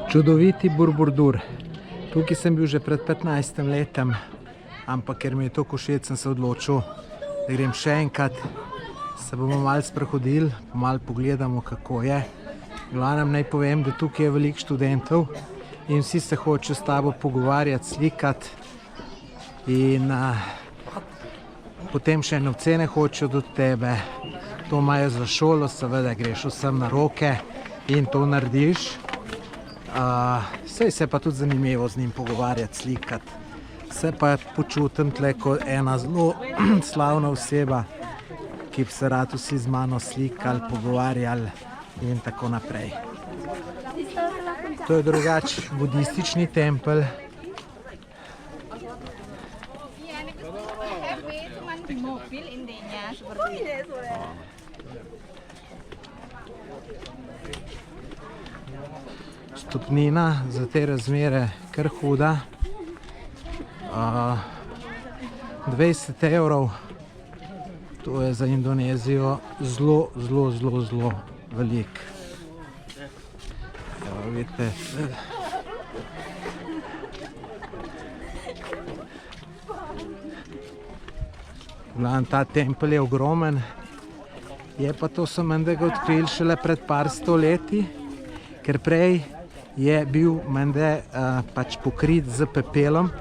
Čudoviti Borobudur. Tukaj sem bil že pred 15 letem, ampak ker mi je to všeč, sem se odločil, da grem še enkrat. Se bomo malo sprehodili, malo pogledamo, kako je. Glavnem naj povem, da tukaj je veliko študentov in vsi se hočejo s tabo pogovarjati, slikati. In potem še ene ocene hočejo do tebe. To imajo za šolo, seveda greš vsem na roke in to narediš. Saj se pa tudi zanimivo z njim pogovarjati, slikati. Se pa počutim tle kot ena zelo slavna oseba, ki bi se rad vsi z mano slikali, pogovarjali in tako naprej. To je drugač budistični tempelj. Stopnina za te razmere kar huda. 20 €, to je za Indonezijo zelo veliko. Evo, vidite. Ta tempelj je ogromen, je pa to so menda ga odkrili šele pred par stoletji, ker prej je bil menda pač pokrit z pepelom,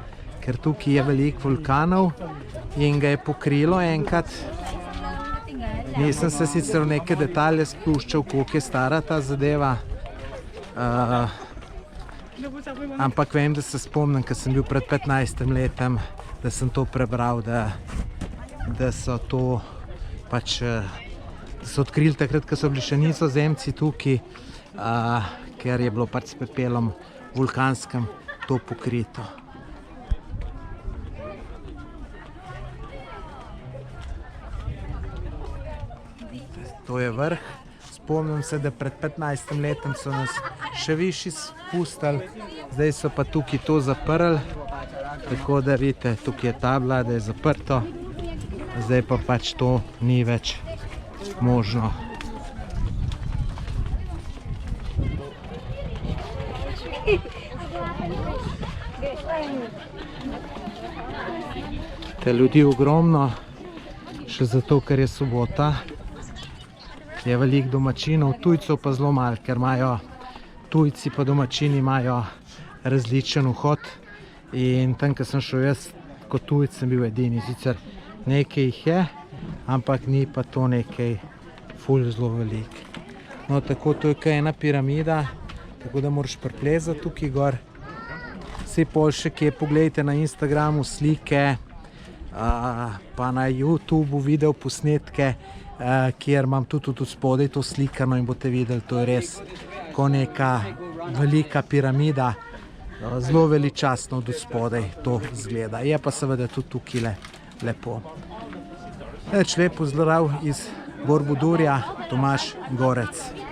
ker tukaj je veliko vulkanov in ga je pokrilo enkrat. Nisem se sicer v neke detalje spuščal, koliko je stara ta zadeva, ampak vem, da se spomnim, ker sem bil pred 15 letem, da sem to prebral, da so to pač so odkrili takrat, ko so bili še Nizozemci tukaj, ker je bilo pač s pepelom vulkanskim to pokrito. To je vrh. Spomnim se, da pred 15 letem so nas še višji spustili, zdaj so pa tukaj to zaprli, tako da vidite, tukaj je tabla, da je zaprto, zdaj pa pač to ni več možno. Te ljudi ogromno, še zato, ker je sobota. Je veliko domačinov, tujcev pa zelo malo, ker imajo tujci pa domačini imajo različen vhod. In tam, ko sem šel jaz kot tujec, sem bil edini. Sicer nekaj jih je, ampak ni pa to nekaj ful zelo veliko. No, tako to je kaj ena piramida, tako da moraš priplezati tukaj gor. Vsi pol še kje pogledajte na Instagramu slike, pa na YouTubeu video posnetke, kjer imam tudi spodaj to slikano in boste videli, to je res ko neka velika piramida, zelo veličastno od spodaj to izgleda. Je pa seveda tudi tukaj lepo. Lep pozdrav iz Borobudurja, Tomaž Gorec.